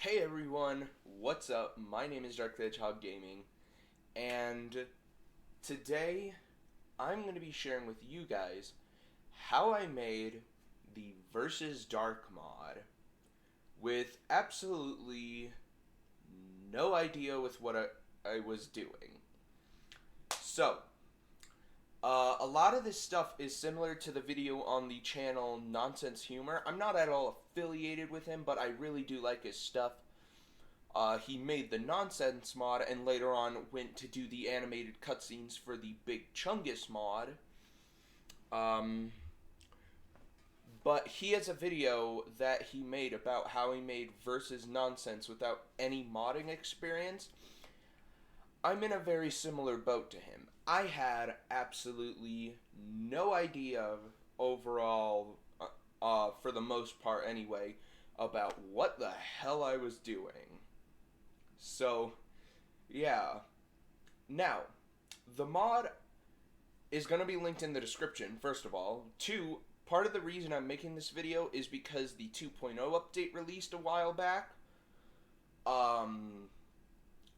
Hey everyone, what's up? My name is Dark the Hedgehog Gaming, and today I'm going to be sharing with you guys how I made the Versus Dark mod with absolutely no idea with what I was doing. So, a lot of this stuff is similar to the video on the channel Nonsense Humor. I'm not at all affiliated with him, but I really do like his stuff. He made the Nonsense mod and later on went to do the animated cutscenes for the Big Chungus mod. But he has a video that he made about how he made Versus Nonsense without any modding experience. I'm in a very similar boat to him. I had absolutely no idea overall, for the most part anyway, about what the hell I was doing. So, yeah. Now, the mod is going to be linked in the description, first of all. Two, part of the reason I'm making this video is because the 2.0 update released a while back.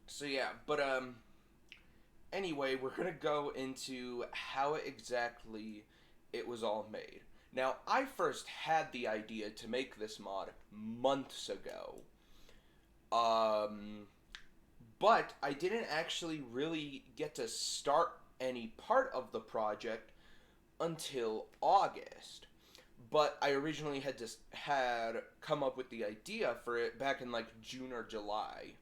So yeah, but, anyway, we're going to go into how exactly it was all made. Now, I first had the idea to make this mod months ago. But I didn't actually really get to start any part of the project until August. But I originally had come up with the idea for it back in like June or July.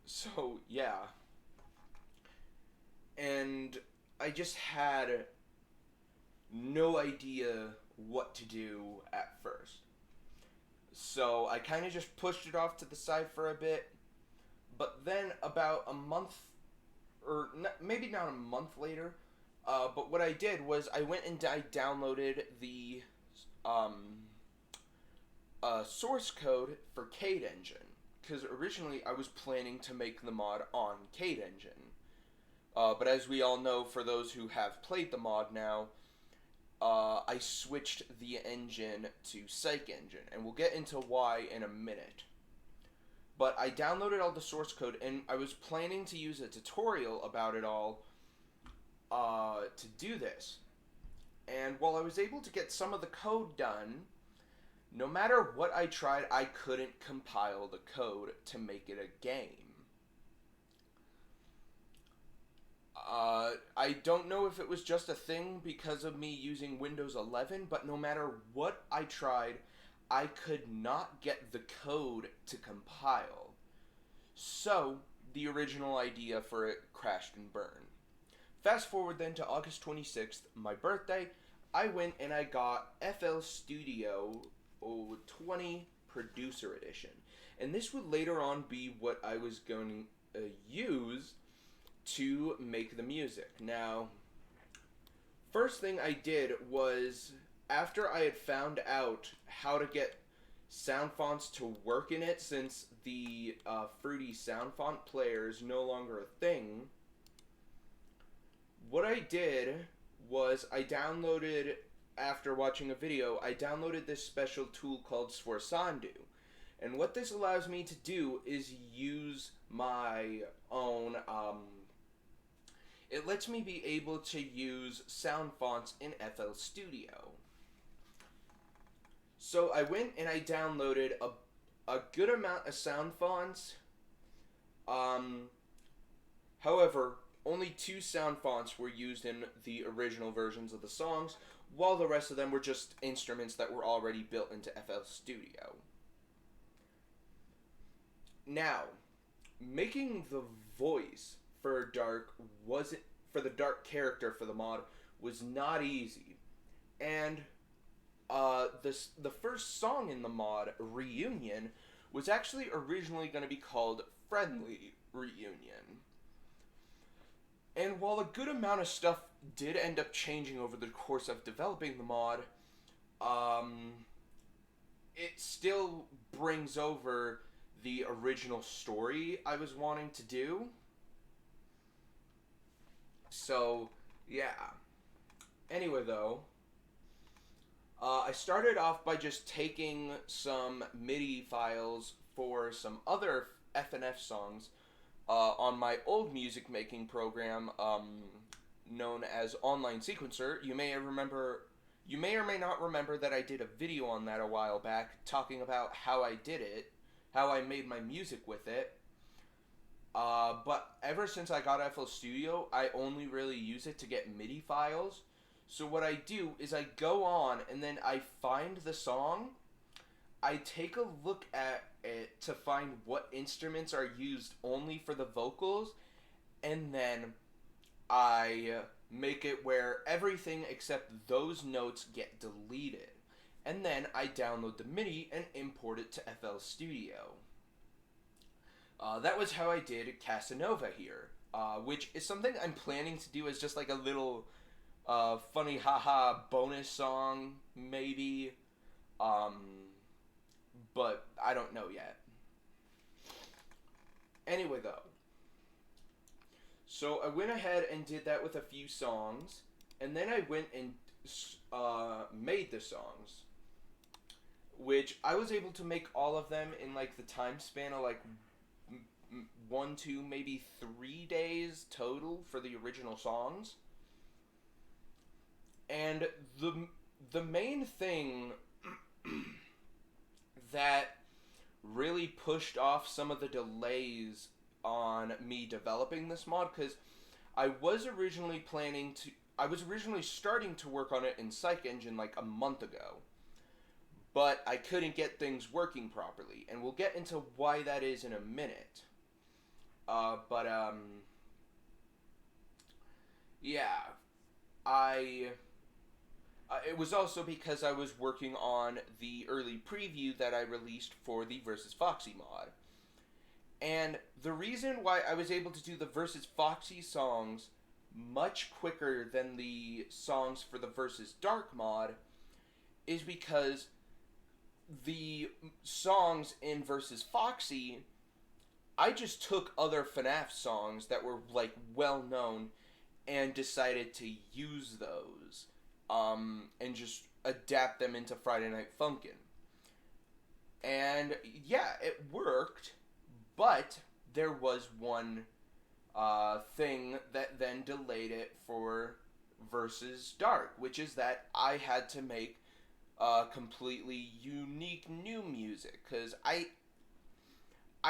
So yeah. And I just had no idea what to do at first. So I kind of just pushed it off to the side for a bit. But then about a month, or maybe not a month later, but what I did was I went and I downloaded the source code for Cade Engine. Because originally I was planning to make the mod on Cade Engine. But as we all know, for those who have played the mod now, I switched the engine to Psych Engine, and we'll get into why in a minute. But I downloaded all the source code, and I was planning to use a tutorial about it all to do this. And while I was able to get some of the code done, no matter what I tried, I couldn't compile the code to make it a game. I don't know if it was just a thing because of me using Windows 11, but no matter what I tried, I could not get the code to compile. So, the original idea for it crashed and burned. Fast forward then to August 26th, my birthday, I went and I got FL Studio 20 Producer Edition. And this would later on be what I was going to use to make the music. Now, first thing I did was, after I had found out how to get sound fonts to work in it, since the Fruity sound font player is no longer a thing, what I did was I downloaded, after watching a video, I downloaded this special tool called Sforzando. And what this allows me to do is use my own, it lets me be able to use sound fonts in FL Studio. So I went and I downloaded a good amount of sound fonts. However, only 2 sound fonts were used in the original versions of the songs, while the rest of them were just instruments that were already built into FL Studio. Now, making the voice for the dark character for the mod was not easy, and the first song in the mod, Reunion, was actually originally going to be called Friendly Reunion. And while a good amount of stuff did end up changing over the course of developing the mod, it still brings over the original story I was wanting to do. So, yeah. Anyway, though, I I started off by just taking some MIDI files for some other FNF songs on my old music making program known as Online Sequencer. You may or may not remember that I did a video on that a while back talking about how I did it, how I made my music with it. But ever since I got FL Studio, I only really use it to get MIDI files. So what I do is I go on and then I find the song, I take a look at it to find what instruments are used only for the vocals, and then I make it where everything except those notes get deleted. And then I download the MIDI and import it to FL Studio. That was how I did Casanova here, which is something I'm planning to do as just like a little funny haha bonus song, maybe. But I don't know yet. Anyway, though. So I went ahead and did that with a few songs, and then I went and made the songs, which I was able to make all of them in like the time span of like 1, 2, maybe 3 days total for the original songs. And the main thing that really pushed off some of the delays on me developing this mod, because I was originally starting to work on it in Psych Engine like a month ago, but I couldn't get things working properly, and we'll get into why that is in a minute. It was also because I was working on the early preview that I released for the Versus Foxy mod. And the reason why I was able to do the Versus Foxy songs much quicker than the songs for the Versus Dark mod is because the songs in Versus Foxy, I just took other FNAF songs that were like well known and decided to use those. And just adapt them into Friday Night Funkin'. And yeah, it worked, but there was one thing that then delayed it for Versus Dark, which is that I had to make completely unique new music, because I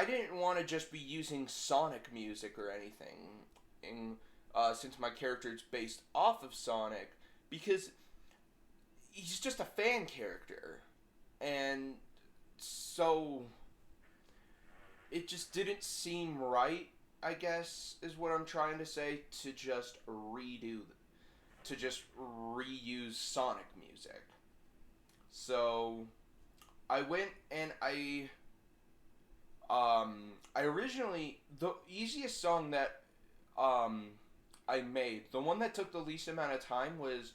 didn't want to just be using Sonic music or anything, since my character is based off of Sonic, because he's just a fan character, and so it just didn't seem right, I guess, is what I'm trying to say, to just reuse Sonic music. So I went and I originally, the easiest song that I made, the one that took the least amount of time, was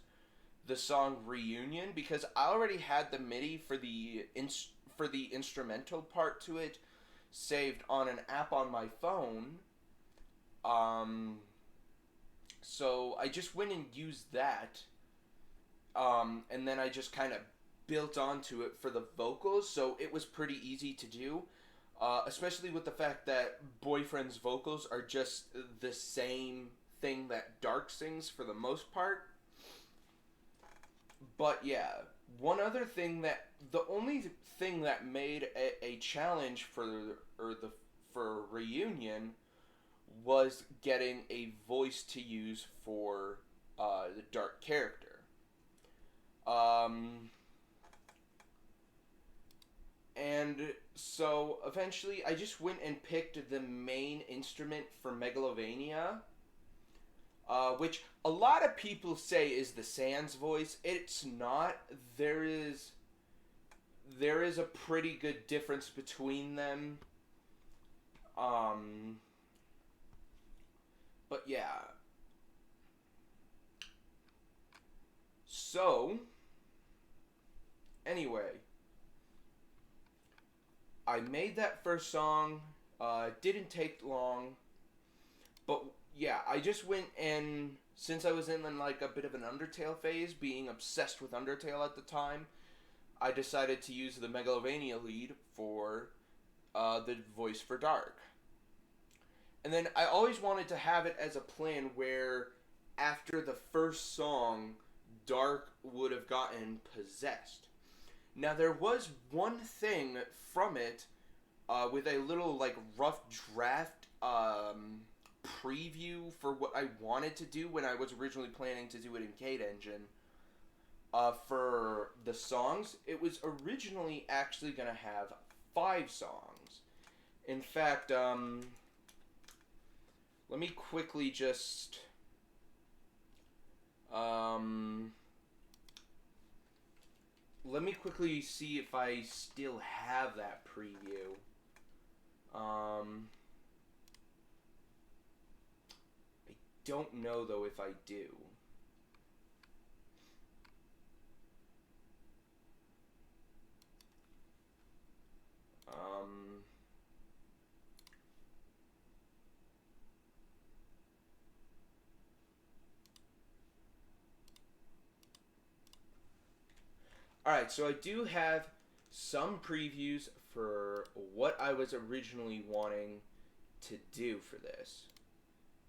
the song Reunion, because I already had the MIDI for the instrumental part to it saved on an app on my phone. So I just went and used that, and then I just kind of built onto it for the vocals, so it was pretty easy to do, especially with the fact that Boyfriend's vocals are just the same thing that Dark sings for the most part. But yeah, the only thing that made a challenge for Reunion was getting a voice to use for the Dark character. And so eventually I just went and picked the main instrument for Megalovania, which a lot of people say is the Sans voice. It's not. There is a pretty good difference between them. But yeah. So, anyway, I made that first song. Didn't take long, but yeah, I just went and, since I was in like a bit of an Undertale phase, being obsessed with Undertale at the time, I decided to use the Megalovania lead for the voice for Dark. And then I always wanted to have it as a plan where after the first song, Dark would have gotten possessed. Now there was one thing from it with a little like rough draft preview for what I wanted to do when I was originally planning to do it in Psych Engine. For the songs, it was originally actually going to have 5 songs. In fact, let me quickly just... let me quickly see if I still have that preview. I don't know, though, if I do. Alright, so I do have some previews for what I was originally wanting to do for this.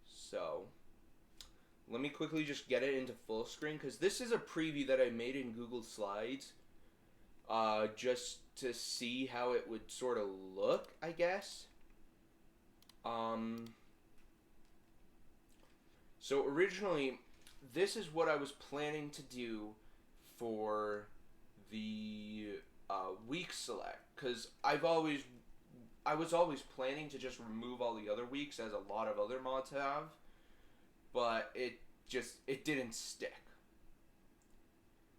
So, let me quickly just get it into full screen, because this is a preview that I made in Google Slides, just to see how it would sort of look, I guess. So originally, this is what I was planning to do for the week select, because I was always planning to just remove all the other weeks, as a lot of other mods have, but it didn't stick.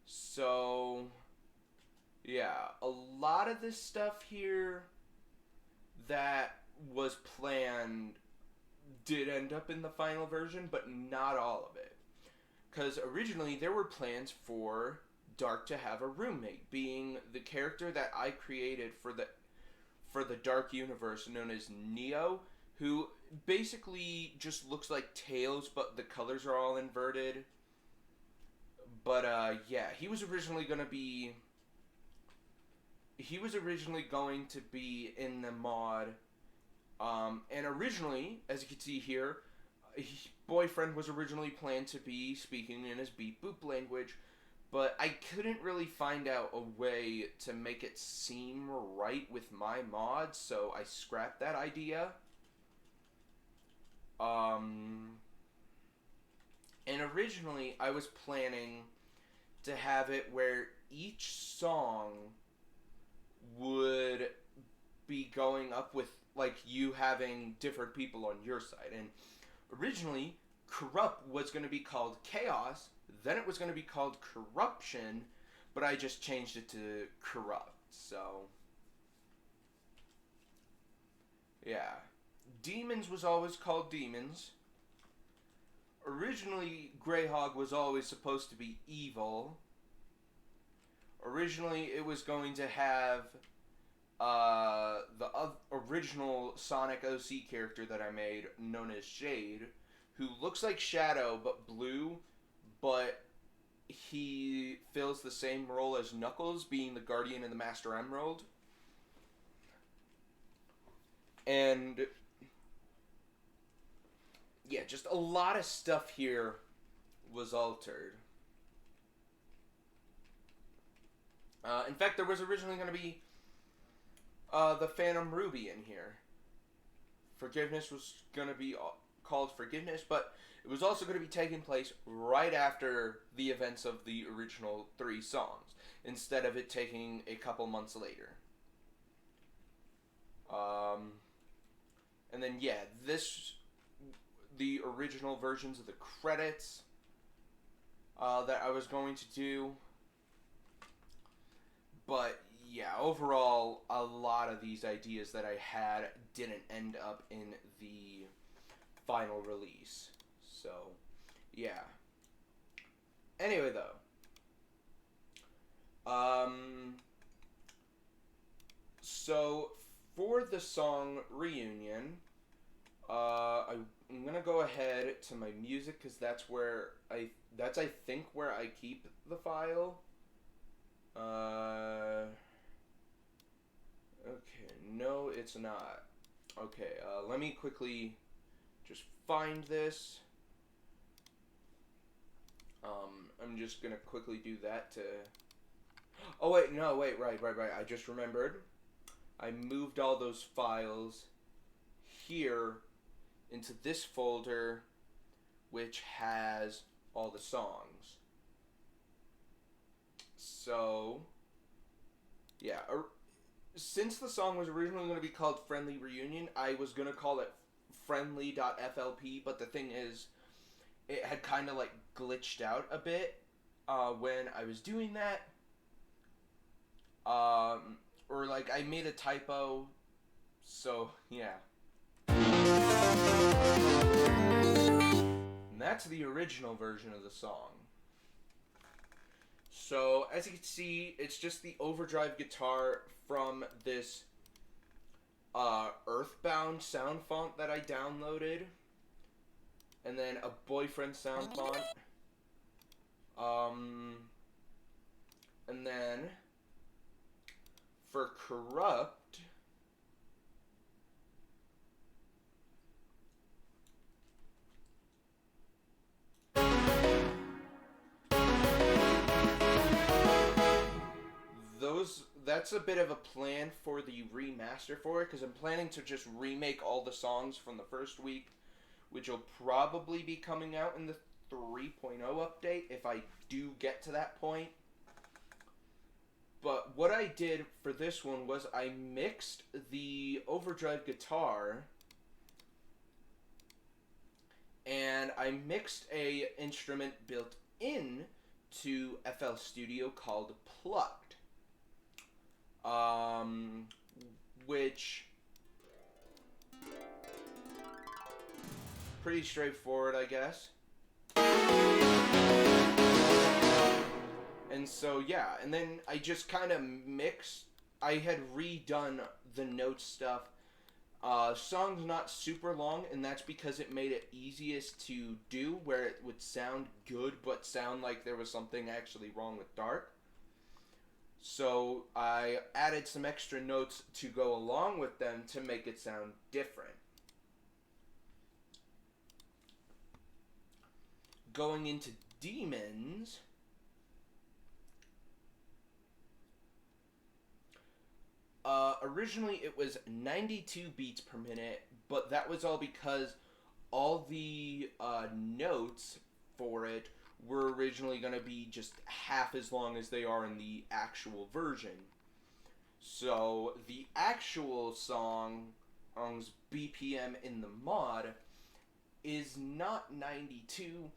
So yeah, a lot of this stuff here that was planned did end up in the final version, but not all of it, because originally there were plans for Dark to have a roommate, being the character that I created for the Dark universe known as Neo, who basically just looks like Tails, but the colors are all inverted. But yeah, he was originally going to be in the mod, and originally, as you can see here, Boyfriend was originally planned to be speaking in his beep boop language. But I couldn't really find out a way to make it seem right with my mod, so I scrapped that idea. And originally I was planning to have it where each song would be going up with, like, you having different people on your side. And originally, Corrupt was going to be called Chaos, then it was going to be called Corruption, but I just changed it to Corrupt, so... yeah. Demons was always called Demons. Originally, Greyhog was always supposed to be evil. Originally, it was going to have the original Sonic OC character that I made, known as Jade, who looks like Shadow, but blue, but he fills the same role as Knuckles, being the Guardian and the Master Emerald. And yeah, just a lot of stuff here was altered. In fact, there was originally going to be the Phantom Ruby in here. Forgiveness was going to be called Forgiveness, but it was also going to be taking place right after the events of the original 3 songs, instead of it taking a couple months later. And then, yeah, the original versions of the credits that I was going to do. But, yeah, overall, a lot of these ideas that I had didn't end up in the final release. So, yeah. Anyway, though. So, for the song Reunion, I'm gonna go ahead to my music, because that's I think where I keep the file. it's not. Okay, let me quickly just find this. I'm just gonna quickly do that to... Oh, wait, no, wait, right. I just remembered. I moved all those files here into this folder, which has all the songs. So, yeah, since the song was originally going to be called Friendly Reunion, I was going to call it friendly.flp, but the thing is, it had kind of like glitched out a bit when I was doing that. Or like I made a typo, so yeah. And that's the original version of the song. So as you can see, it's just the overdrive guitar from this Earthbound sound font that I downloaded, and then a boyfriend sound font, and then for Corrupt, that's a bit of a plan for the remaster for it, because I'm planning to just remake all the songs from the first week, which will probably be coming out in the 3.0 update if I do get to that point. But what I did for this one was I mixed the overdrive guitar, and I mixed a instrument built in to FL Studio called Plucked. Which, pretty straightforward, I guess. And so, yeah, and then I just kind of mixed. I had redone the note stuff. Song's not super long, and that's because it made it easiest to do, where it would sound good, but sound like there was something actually wrong with Dark. So I added some extra notes to go along with them to make it sound different. Going into Demons, originally it was 92 beats per minute, but that was all because all the notes for it were originally going to be just half as long as they are in the actual version. So the actual song's BPM in the mod is not 92,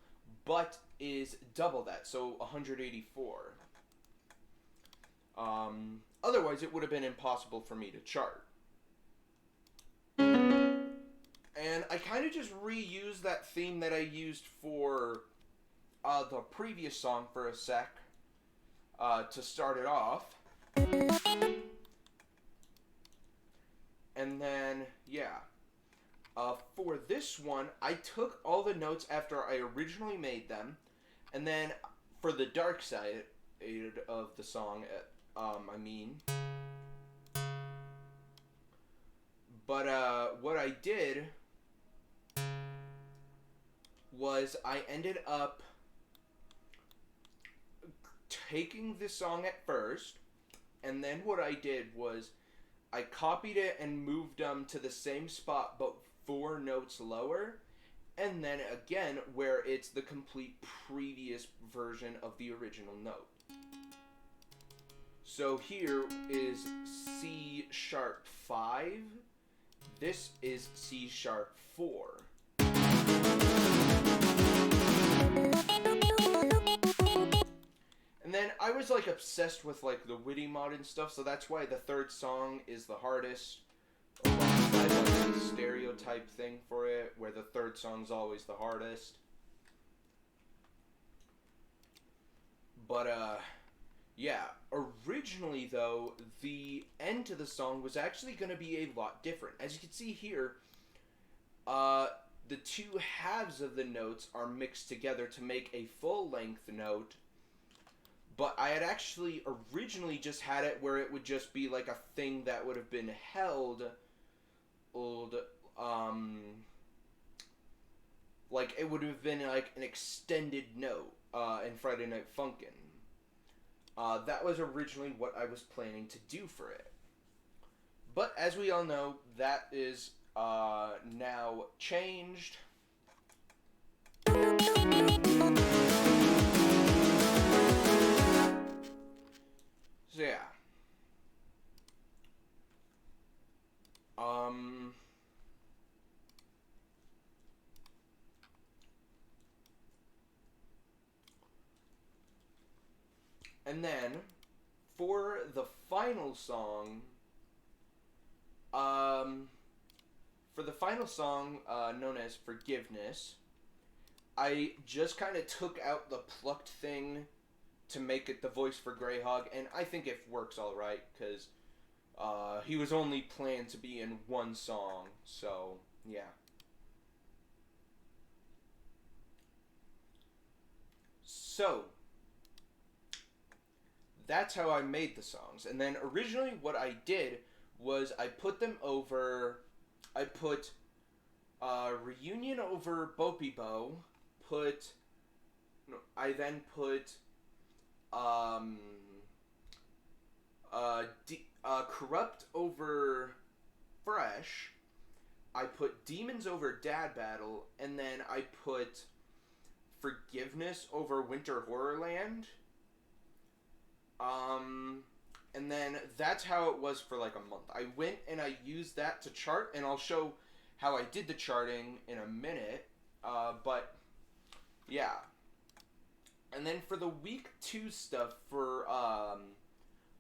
but is double that, so 184. Otherwise, it would have been impossible for me to chart. And I kind of just reused that theme that I used for the previous song for a sec to start it off. And then, yeah. For this one, I took all the notes after I originally made them, and then for the dark side of the song, But what I did was I ended up taking the song at first, and then what I did was I copied it and moved them to the same spot but 4 notes lower, and then again where it's the complete previous version of the original note. So here is C sharp 5, this is C sharp 4. And then I was like obsessed with like the witty mod and stuff, so that's why the third song is the hardest. Alongside like the stereotype thing for it, where the third song's always the hardest. But yeah, originally though, the end to the song was actually going to be a lot different. As you can see here, the 2 halves of the notes are mixed together to make a full-length note. But I had actually originally just had it where it would just be like a thing that would have been held like it would have been like an extended note in Friday Night Funkin'. That was originally what I was planning to do for it. But as we all know, that is now changed. So yeah. And then for the final song, known as Forgiveness, I just kind of took out the plucked thing to make it the voice for Greyhog, and I think it works alright, because he was only planned to be in one song, so yeah. So, that's how I made the songs. And then originally what I did was I put them over, I put Reunion over Bopey Bo, I then put Corrupt over Fresh, I put Demons over Dad Battle, and then I put Forgiveness over Winter Horrorland. And then that's how it was for like a month. I went and I used that to chart, and I'll show how I did the charting in a minute. But yeah. And then for the week 2 stuff for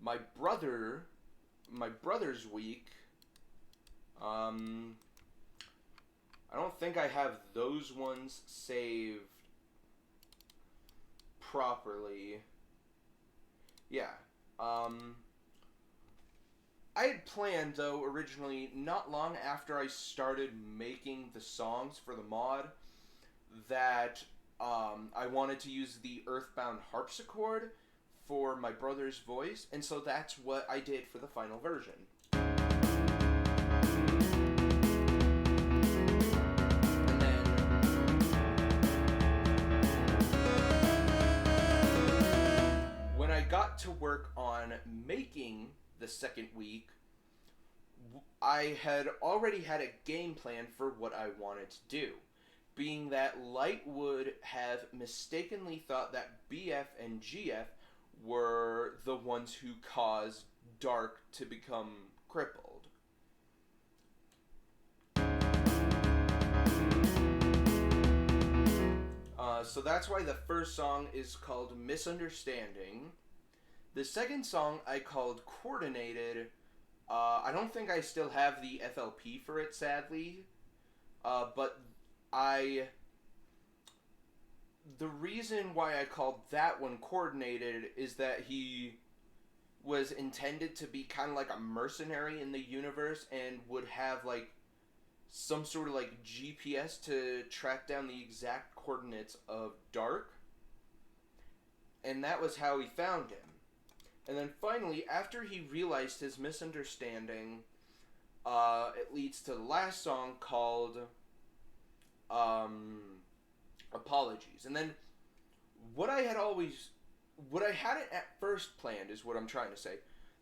my brother's week, I don't think I have those ones saved properly. Yeah. I had planned, though, originally, not long after I started making the songs for the mod, that I wanted to use the Earthbound harpsichord for my brother's voice, and so that's what I did for the final version. And then when I got to work on making the second week, I had already had a game plan for what I wanted to do, being that Light would have mistakenly thought that BF and GF were the ones who caused Dark to become crippled. So that's why the first song is called Misunderstanding. The second song I called Coordinated. I don't think I still have the FLP for it, sadly. But the reason why I called that one Coordinated is that he was intended to be kind of like a mercenary in the universe and would have like some sort of like GPS to track down the exact coordinates of Dark. And that was how he found him. And then finally, after he realized his misunderstanding, it leads to the last song called Apologies. And then what I hadn't at first planned is what I'm trying to say,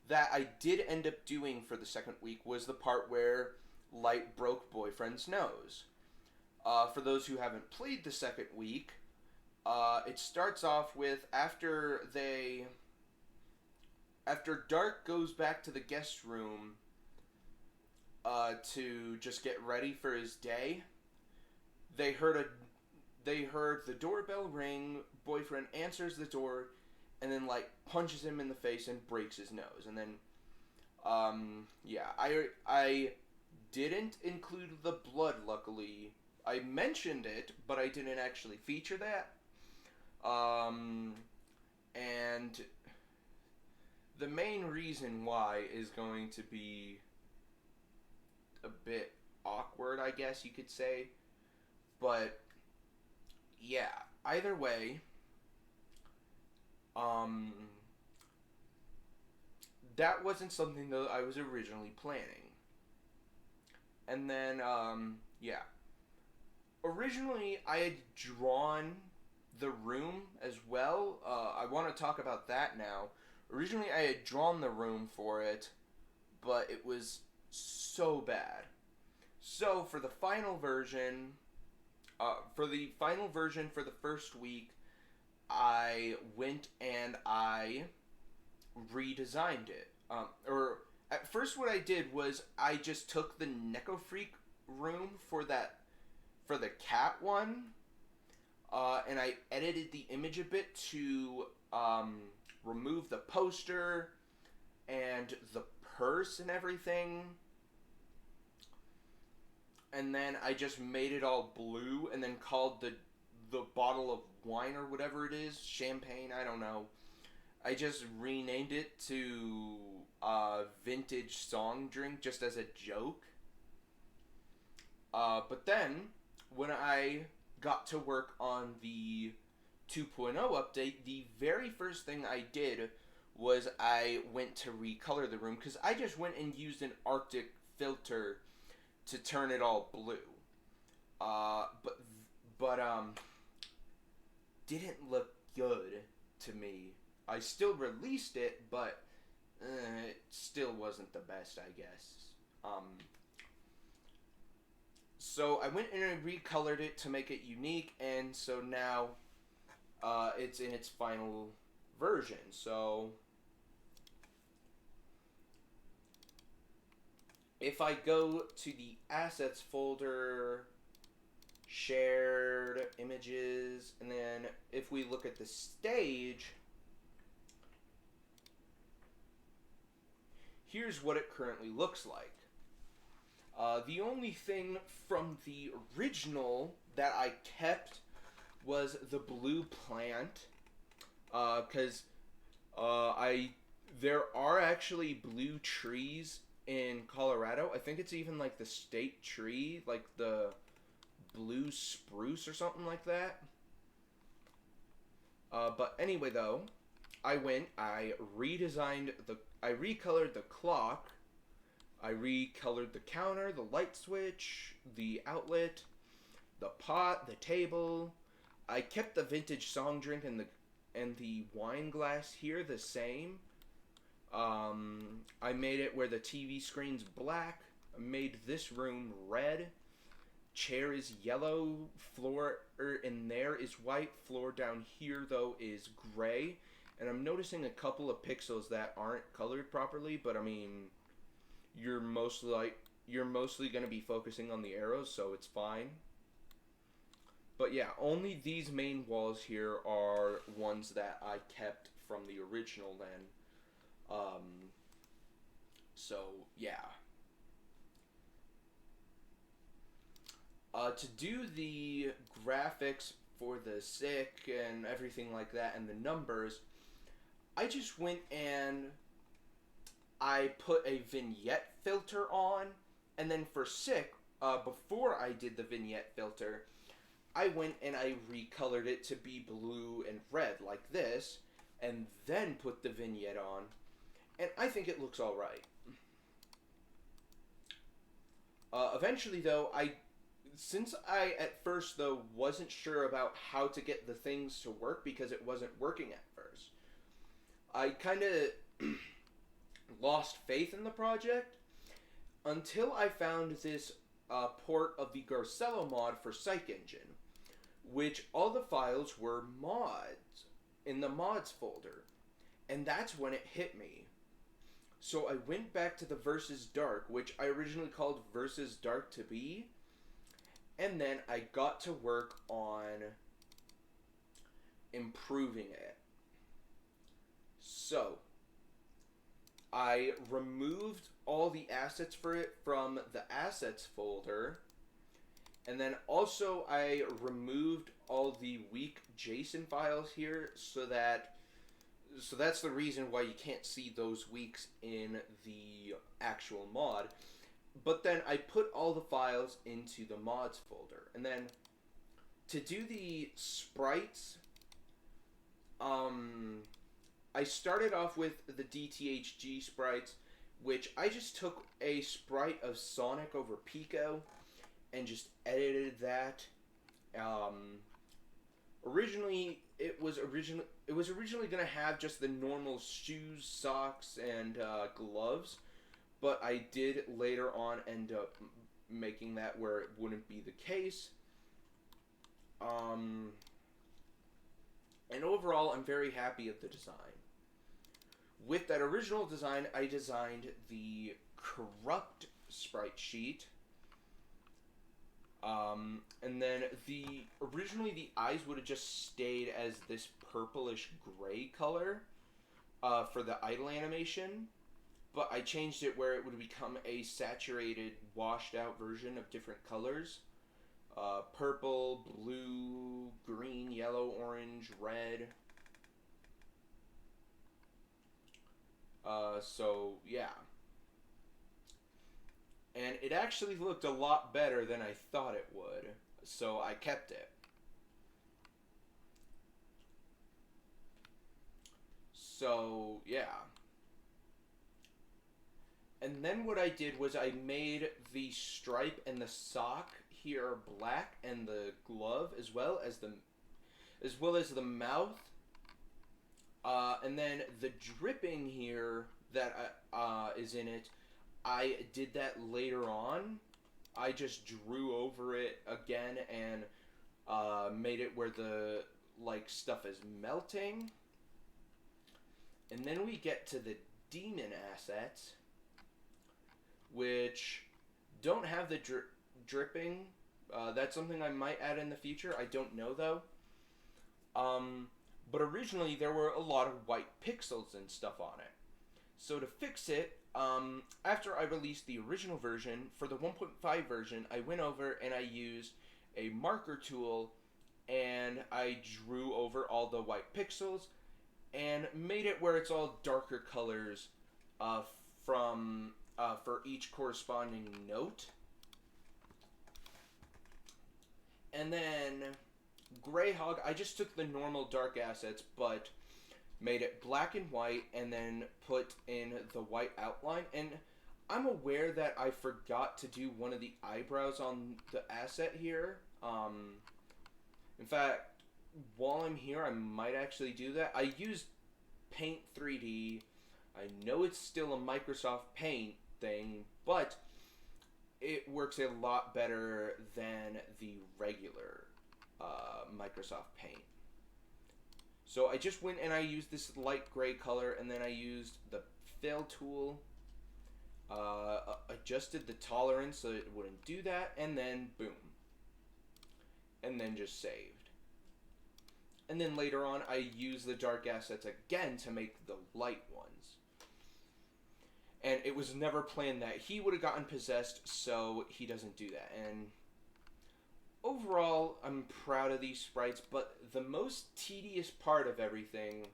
that I did end up doing for the second week was the part where Light broke Boyfriend's nose. For those who haven't played the second week, it starts off with after Dark goes back to the guest room to just get ready for his day, they heard the doorbell ring, Boyfriend answers the door, and then like punches him in the face and breaks his nose. And then I didn't include the blood, luckily. I mentioned it, but I didn't actually feature that. And the main reason why is going to be a bit awkward, I guess you could say. But yeah, either way, that wasn't something that I was originally planning. And then, yeah. Originally, I had drawn the room as well. I want to talk about that now. Originally, I had drawn the room for it, but it was so bad. So, for the final version, for the first week, I went and I redesigned it. Or at first, what I did was I just took the Neko Freak room for the cat one, and I edited the image a bit to remove the poster and the purse and everything. And then I just made it all blue, and then called the bottle of wine or whatever it is, champagne, I don't know. I just renamed it to Vintage Song Drink just as a joke. But then, when I got to work on the 2.0 update, the very first thing I did was I went to recolor the room, because I just went and used an Arctic filter to turn it all blue. But didn't look good to me. I still released it, but it still wasn't the best, I guess. So I went and I recolored it to make it unique, and so now it's in its final version. So if I go to the assets folder, shared images, and then if we look at the stage, here's what it currently looks like. The only thing from the original that I kept was the blue plant, because there are actually blue trees in Colorado. I think it's even like the state tree, like the blue spruce or something like that. But anyway, though, I recolored the clock, I recolored the counter, the light switch, the outlet, the pot, the table. I kept the vintage song drink and the wine glass here the same. I made it where the TV screen's black. I made this room red. Chair is yellow. Floor in there is white. Floor down here, though, is gray. And I'm noticing a couple of pixels that aren't colored properly, but I mean, you're mostly going to be focusing on the arrows, so it's fine. But yeah, only these main walls here are ones that I kept from the original then. So yeah. To do the graphics for the sick and everything like that and the numbers, I just went and I put a vignette filter on, and then for sick, before I did the vignette filter, I went and I recolored it to be blue and red like this, and then put the vignette on, and I think it looks alright. Eventually, though, since I at first, though, wasn't sure about how to get the things to work because it wasn't working at first, I kind of lost faith in the project until I found this port of the Garcello mod for Psych Engine, which all the files were mods in the mods folder, and that's when it hit me. So I went back to the Versus Dark, which I originally called Versus Dark to Be, and then I got to work on improving it. So I removed all the assets for it from the assets folder, and then also I removed all the weak JSON files here, so that's the reason why you can't see those weaks in the actual mod. But then I put all the files into the mods folder, and then to do the sprites, I started off with the DTHG sprites, which I just took a sprite of Sonic over Pico and just edited that. Originally, it was originally gonna have just the normal shoes, socks, and gloves, but I did later on end up making that where it wouldn't be the case. And overall, I'm very happy with the design. With that original design, I designed the corrupt sprite sheet. And then originally the eyes would have just stayed as this purplish gray color for the idle animation, but I changed it where it would become a saturated, washed out version of different colors. Purple, blue, green, yellow, orange, red. So, yeah. And it actually looked a lot better than I thought it would, so I kept it. So, yeah. And then what I did was I made the stripe and the sock here black, and the glove as well as the mouth. And then the dripping here that is in it, I did that later on. I just drew over it again and made it where the stuff is melting. And then we get to the demon assets, which don't have the dripping. That's something I might add in the future. I don't know though. But originally there were a lot of white pixels and stuff on it. So to fix it, after I released the original version, for the 1.5 version, I went over and I used a marker tool and I drew over all the white pixels and made it where it's all darker colors for each corresponding note. And then Greyhog, I just took the normal dark assets, but made it black and white, and then put in the white outline. And I'm aware that I forgot to do one of the eyebrows on the asset here. In fact, while I'm here, I might actually do that. I used Paint 3D. I know it's still a Microsoft Paint thing, but it works a lot better than the regular Microsoft Paint. So I just went and I used this light gray color, and then I used the fill tool, adjusted the tolerance so it wouldn't do that, and then boom. And then just saved. And then later on I used the dark assets again to make the light ones. And it was never planned that he would have gotten possessed, so he doesn't do that. And overall, I'm proud of these sprites, but the most tedious part of everything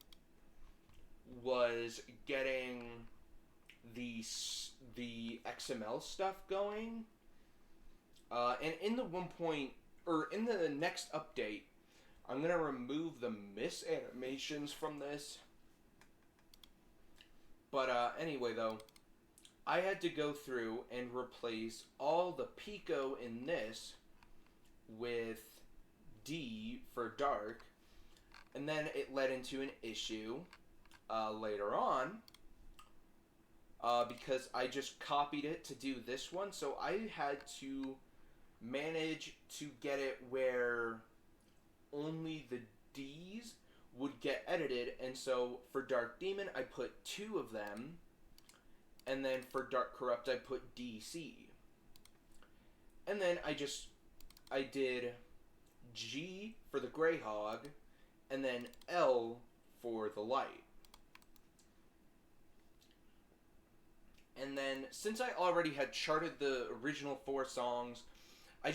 was getting the XML stuff going. And in in the next update, I'm gonna remove the miss animations from this. But anyway, though, I had to go through and replace all the Pico in this with D for dark, and then it led into an issue later on because I just copied it to do this one, so I had to manage to get it where only the D's would get edited. And so for Dark Demon I put 2 of them, and then for Dark Corrupt I put DC, and then I did G for the Greyhog, and then L for the light. And then since I already had charted the original 4 songs, I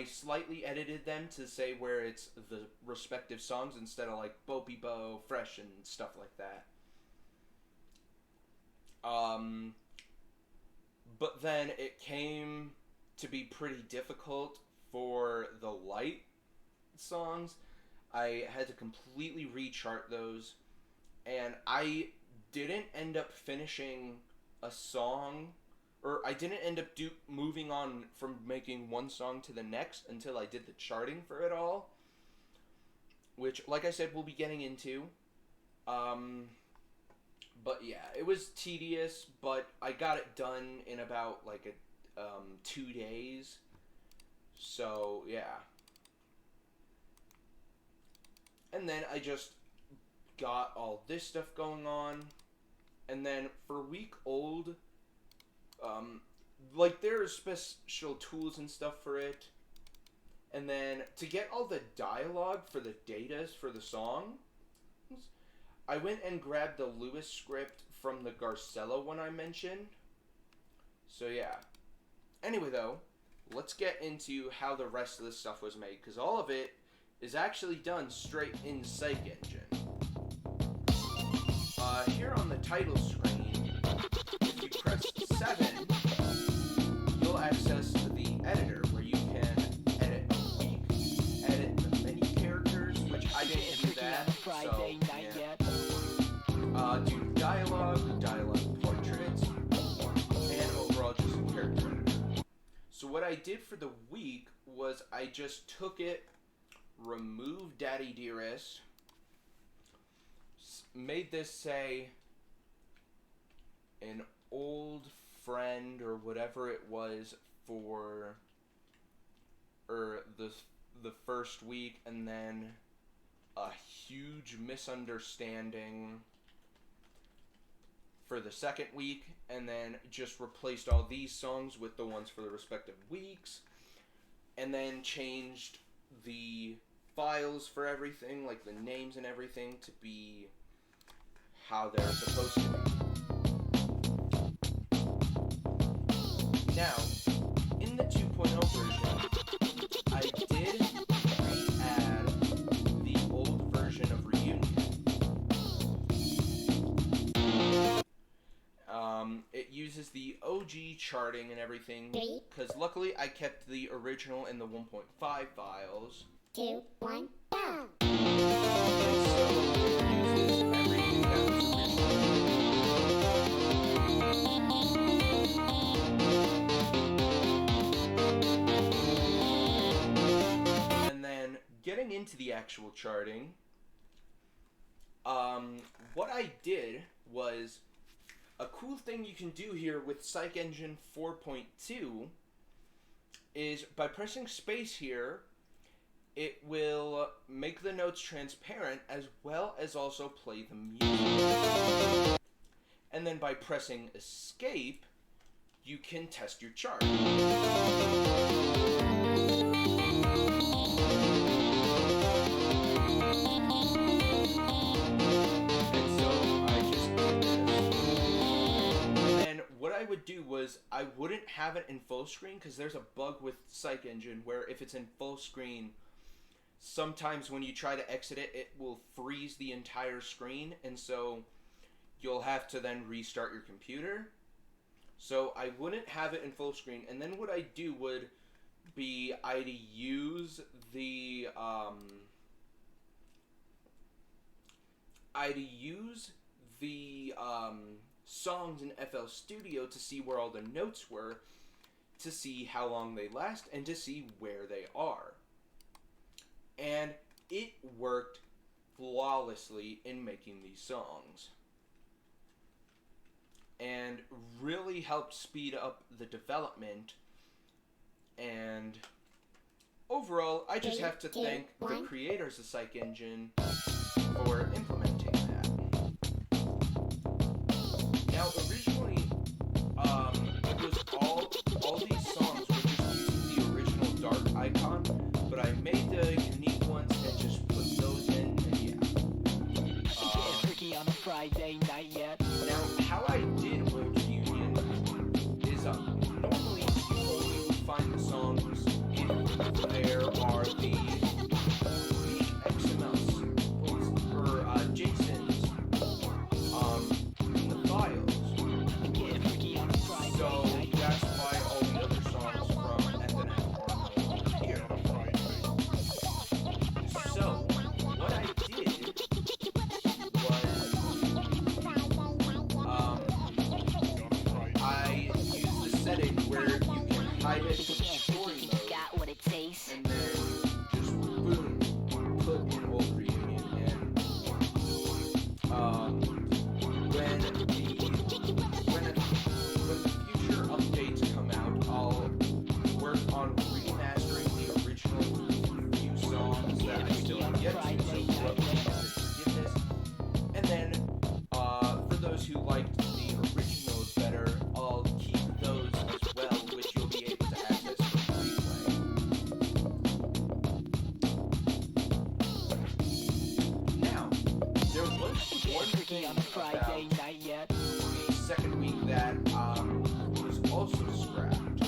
slightly edited them to say where it's the respective songs instead of like Bo Be Bo, Fresh, and stuff like that. But then it came to be pretty difficult for the light songs. I had to completely rechart those, and I didn't end up finishing a song, or I didn't end up moving on from making one song to the next until I did the charting for it all, which, like I said, we'll be getting into. But yeah, it was tedious, but I got it done in about like 2 days. So yeah. And then I just got all this stuff going on. And then for week old, like there's special tools and stuff for it. And then to get all the dialogue for the datas for the song, I went and grabbed the Lewis script from the Garcella one I mentioned. So yeah. Anyway though, let's get into how the rest of this stuff was made, because all of it is actually done straight in Psych Engine. Here on the title screen, if you press 7, you'll access the editor where you can edit a week, edit the menu characters, which I didn't do that, so yeah. Do dialogue portraits, and overall just character editor. So what I did for the week was I just took it, removed Daddy Dearest, made this say an old friend or whatever it was for the first week, and then a huge misunderstanding for the second week, and then just replaced all these songs with the ones for the respective weeks, and then changed the files for everything, like the names and everything, to be how they're supposed to be. Now, in the 2.0 version, I did re-add the old version of Reunion. It uses the OG charting and everything, because luckily I kept the original in the 1.5 files. 2, 1, go! And so it uses everything that was original. And then getting into the actual charting, what I did was, a cool thing you can do here with Psych Engine 4.2 is by pressing space here, it will make the notes transparent as well as also play the music. And then by pressing escape, you can test your chart. I would do was I wouldn't have it in full screen, because there's a bug with Psych Engine where if it's in full screen, sometimes when you try to exit it, it will freeze the entire screen, and so you'll have to then restart your computer. So I wouldn't have it in full screen, and then what I do would be I'd use the songs in FL Studio to see where all the notes were, to see how long they last, and to see where they are. And it worked flawlessly in making these songs. And really helped speed up the development. And overall, I just have to thank the creators of Psych Engine for implementing that. Now, originally, it was all these songs were just using the original dark icon, but I made the unique ones and just put those in, and yeah. On a Friday night yet. Now, how I did with Reunion is normally you only would find the songs if there are the XML symbols or JSONs in the files. So that's why all the other songs from FNF are here. So what I did was liked the originals better, I'll keep those as well, which you'll be able to access for replay. Now, there was one thing about the second week that was also scrapped,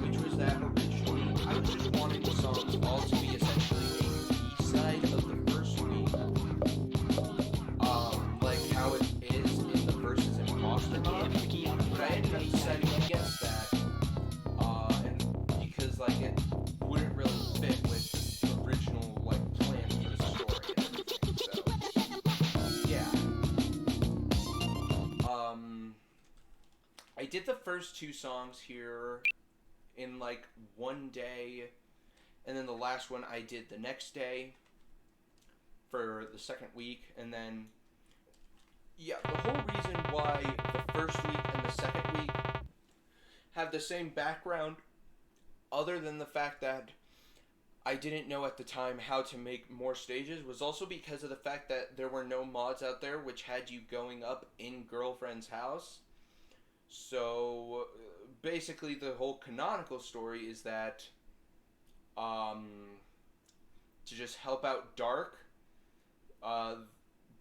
which was that originally I was just wanting the songs all to be essentially a B-side of the first week, like how it is in the Versus Imposter mode, but I ended up deciding against that, and because like it wouldn't really fit with the original like plan for the story and everything, so yeah. I did the first two songs here in like one day, and then the last one I did the next day for the second week, and then yeah, the whole reason why the first week and the second week have the same background, other than the fact that I didn't know at the time how to make more stages, was also because of the fact that there were no mods out there which had you going up in Girlfriend's house. So basically the whole canonical story is that to just help out Dark,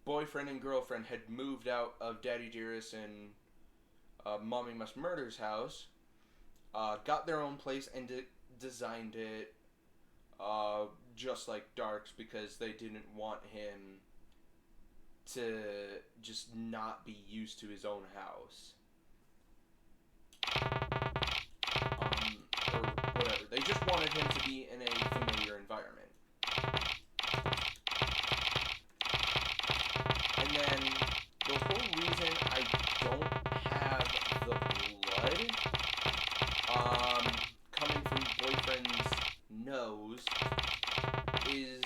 boyfriend and girlfriend had moved out of Daddy Dearest and Mommy Must Murder's house, got their own place and designed it just like Dark's, because they didn't want him to just not be used to his own house. Or whatever. They just wanted him to be in a familiar environment. And then the whole reason I don't have the blood coming from boyfriend's nose is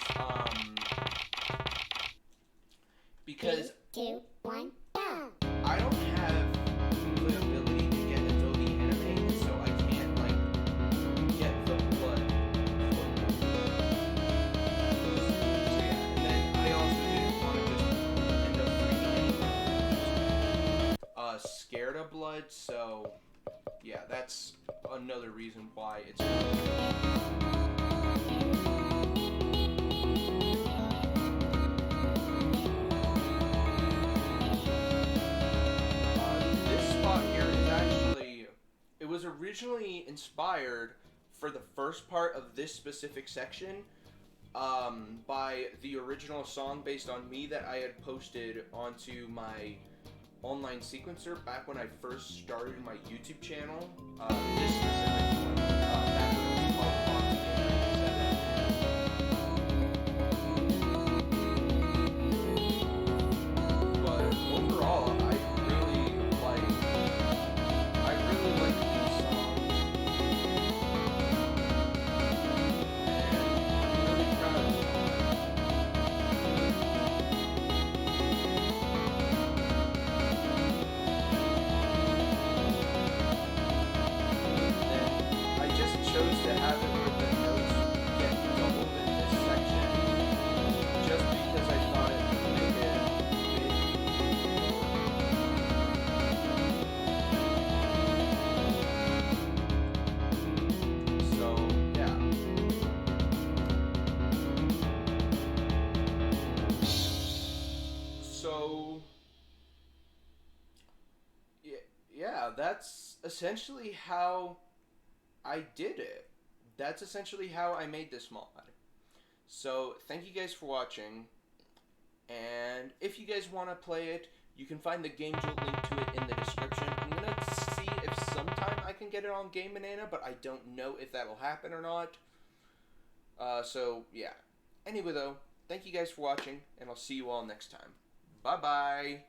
because 3, 2, 1, go! I don't have the ability to get Adobe Animate, so I can't like get the blood from the so yeah, and then I also didn't want to just end up freaking scared of blood, so yeah, that's another reason why it's this spot here is actually, it was originally inspired for the first part of this specific section by the original song based on me that I had posted onto my online sequencer back when I first started my YouTube channel. This specific one, back when it was called Fox Game 97. But overall, I really like these songs, and I'm really proud of them. I just chose to have it where the notes get doubled in this section, just because I thought it would make it big. So, yeah. So, yeah, that's essentially how I did it. That's essentially how I made this mod. So, thank you guys for watching, and if you guys want to play it, you can find the Gamejolt link to it in the description. I'm going to see if sometime I can get it on Game Banana, but I don't know if that'll happen or not. So, yeah. Anyway, though, thank you guys for watching, and I'll see you all next time. Bye-bye!